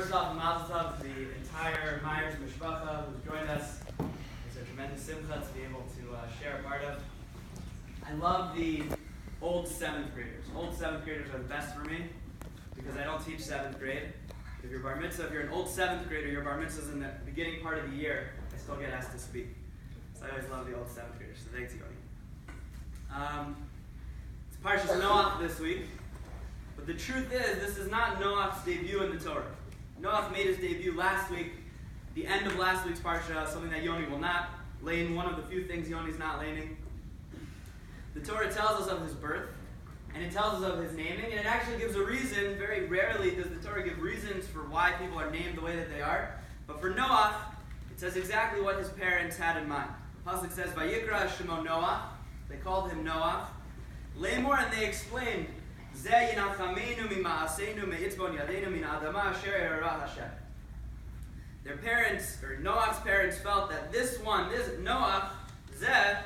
First off, mazel tov to the entire Myers Mishpacha who's joined us. It's a tremendous simcha to be able to share a part of. I love the old 7th graders. Old 7th graders are the best for me because I don't teach 7th grade. If you're bar mitzvah, if you're an old 7th grader, your bar mitzvah's in the beginning part of the year, I still get asked to speak. So I always love the old 7th graders. So thanks, Yoni. It's Parshas Noach this week. But the truth is, this is not Noach's debut in the Torah. Noach made his debut last week, the end of last week's Parsha, something that Yoni will not lane, one of the few things Yoni's not laning. The Torah tells us of his birth, and it tells us of his naming, and it actually gives a reason. Very rarely does the Torah give reasons for why people are named the way that they are. But for Noach, it says exactly what his parents had in mind. The pasuk says, Vayikra Shemo Noach. They called him Noach. Lamor, and they explained, their parents, or Noach's parents, felt that this Noach, Zeh,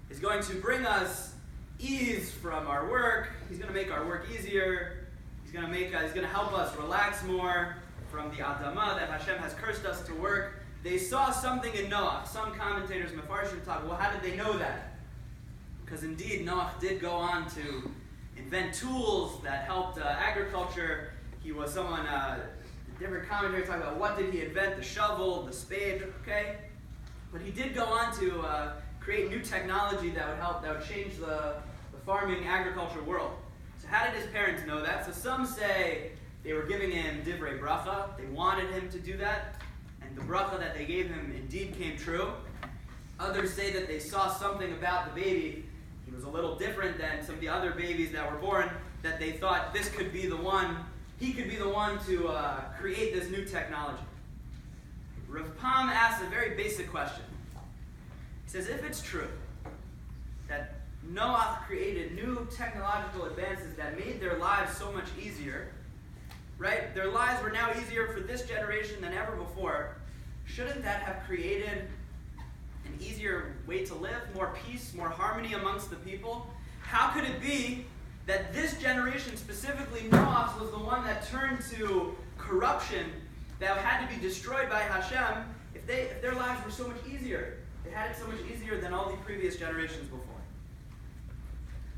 is going to bring us ease from our work. He's going to make our work easier. He's going to help us relax more from the Adama that Hashem has cursed us to work. They saw something in Noach. Some commentators, Mefarshim, talk, well, how did they know that? Because indeed, Noach did go on to invent tools that helped agriculture. He was someone, different commentators talk about what did he invent, the shovel, the spade, okay? But he did go on to create new technology that would change the farming agriculture world. So how did his parents know that? So some say they were giving him divrei bracha, they wanted him to do that, and the bracha that they gave him indeed came true. Others say that they saw something about the baby. He was a little different than some of the other babies that were born, that they thought this could be the one, he could be the one to create this new technology. Rav Pam asks a very basic question. He says, if it's true that Noach created new technological advances that made their lives so much easier, right? Their lives were now easier for this generation than ever before. Shouldn't that have created an easier way to live, more peace, more harmony amongst the people? How could it be that this generation, specifically Noach, was the one that turned to corruption that had to be destroyed by Hashem if their lives were so much easier? They had it so much easier than all the previous generations before.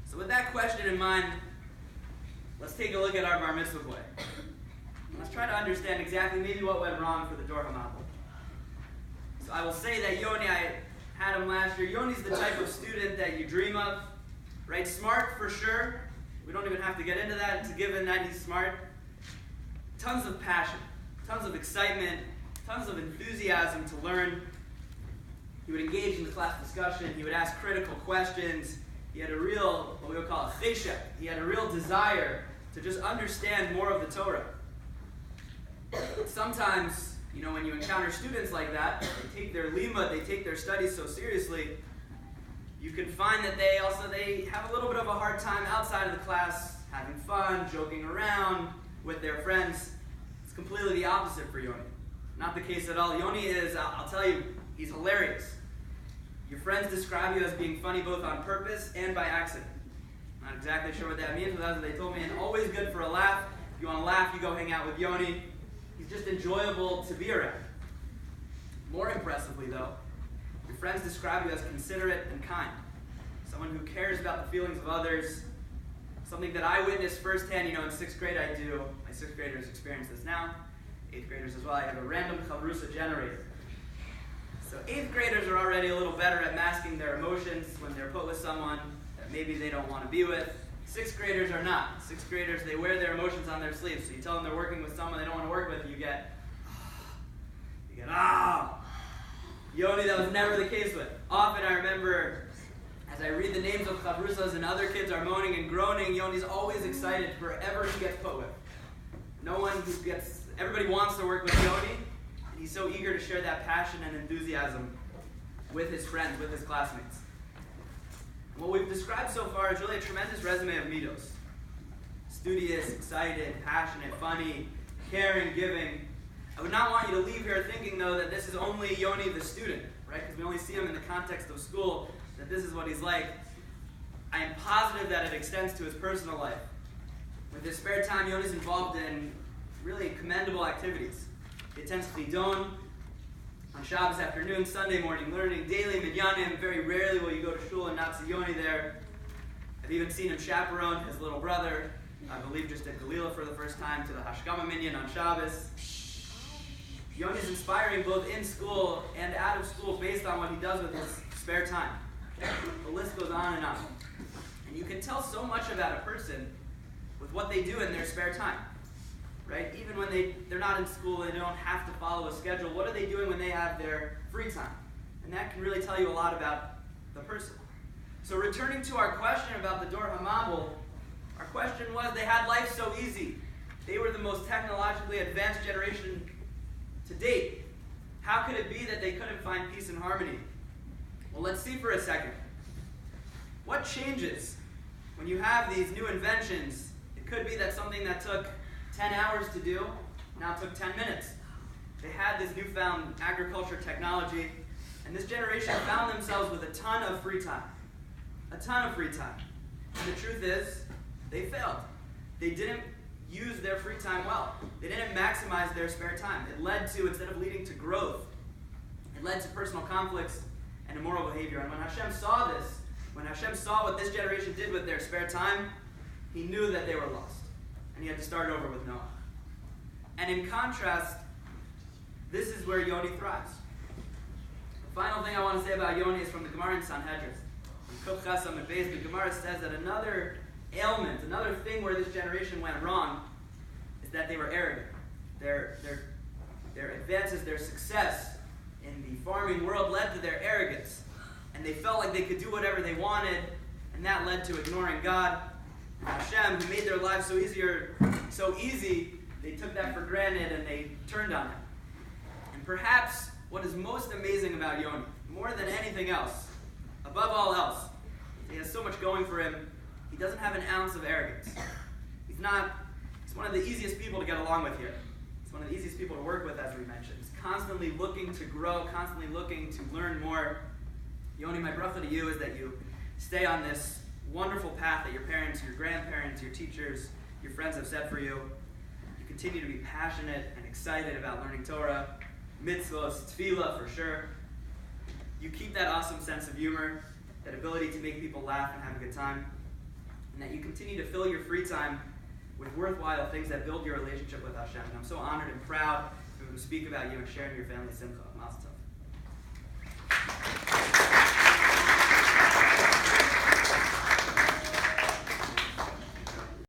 So with that question in mind, let's take a look at our bar mitzvah boy. Let's try to understand exactly maybe what went wrong for the Dor HaMabul. So I will say that Yoni, I had him last year. Yoni's the type of student that you dream of, right? Smart for sure. We don't even have to get into that. It's a given that he's smart. Tons of passion, tons of excitement, tons of enthusiasm to learn. He would engage in the class discussion. He would ask critical questions. He had a real, what we would call a cheshek. He had a real desire to just understand more of the Torah. Sometimes, when you encounter students like that, they take their limud, they take their studies so seriously, you can find that they have a little bit of a hard time outside of the class, having fun, joking around with their friends. It's completely the opposite for Yoni. Not the case at all. Yoni is, I'll tell you, he's hilarious. Your friends describe you as being funny both on purpose and by accident. Not exactly sure what that means, but that's what they told me. And always good for a laugh. If you want to laugh, you go hang out with Yoni. He's just enjoyable to be around. More impressively, though, your friends describe you as considerate and kind. Someone who cares about the feelings of others. Something that I witnessed firsthand, in 6th grade I do. My 6th graders experience this now. 8th graders as well. I have a random chavrusa generator. So 8th graders are already a little better at masking their emotions when they're put with someone that maybe they don't want to be with. 6th graders are not. 6th graders, they wear their emotions on their sleeves. So you tell them they're working with someone they don't want to work with, you get, Yoni, that was never the case with. Often I remember, as I read the names of chavrusas and other kids are moaning and groaning, Yoni's always excited for whoever he gets put with. Everybody wants to work with Yoni. He's so eager to share that passion and enthusiasm with his friends, with his classmates. And what we've described so far is really a tremendous resume of midos. Studious, excited, passionate, funny, caring, giving. I would not want you to leave here thinking, though, that this is only Yoni the student, right? Because we only see him in the context of school, that this is what he's like. I am positive that it extends to his personal life. With his spare time, Yoni's involved in really commendable activities. He attends Chidon on Shabbos afternoon, Sunday morning learning, daily minyanim. Very rarely will you go to shul and not see Yoni there. I've even seen him chaperone his little brother, I believe just at Galila for the first time, to the Hashkama minyan on Shabbos. Yoni is inspiring both in school and out of school based on what he does with his spare time. The list goes on and on. And you can tell so much about a person with what they do in their spare time. Right? Even when they're not in school, they don't have to follow a schedule. What are they doing when they have their free time? And that can really tell you a lot about the person. So returning to our question about the Dor HaMabul, our question was, they had life so easy. They were the most technologically advanced generation to date. How could it be that they couldn't find peace and harmony? Well, let's see for a second. What changes when you have these new inventions? It could be that something that took 10 hours to do now took 10 minutes. They had this newfound agriculture technology, and this generation found themselves with a ton of free time. A ton of free time. And the truth is, they failed. They didn't use their free time well. They didn't maximize their spare time. It led to, instead of leading to growth, it led to personal conflicts and immoral behavior. And when Hashem saw this, when Hashem saw what this generation did with their spare time, he knew that they were lost. And he had to start over with Noah. And in contrast, this is where Yoni thrives. The final thing I want to say about Yoni is from the Gemara in Sanhedrin. In Kuf Ches Amud Beis, the Gemara says that another ailment, another thing where this generation went wrong, is that they were arrogant. Their advances, their success in the farming world led to their arrogance. And they felt like they could do whatever they wanted, and that led to ignoring God. And Hashem, who made their lives so easy, they took that for granted and they turned on him. And perhaps what is most amazing about Yoni, more than anything else, above all else, he has so much going for him, he doesn't have an ounce of arrogance. He's one of the easiest people to get along with here. He's one of the easiest people to work with, as we mentioned. He's constantly looking to grow, constantly looking to learn more. Yoni, my bracha to you is that you stay on this wonderful path that your parents, your grandparents, your teachers, your friends have set for you. You continue to be passionate and excited about learning Torah, mitzvahs, tefillah for sure. You keep that awesome sense of humor, that ability to make people laugh and have a good time, and that you continue to fill your free time with worthwhile things that build your relationship with Hashem. And I'm so honored and proud to speak about you and sharing your family simcha. Mazel tov.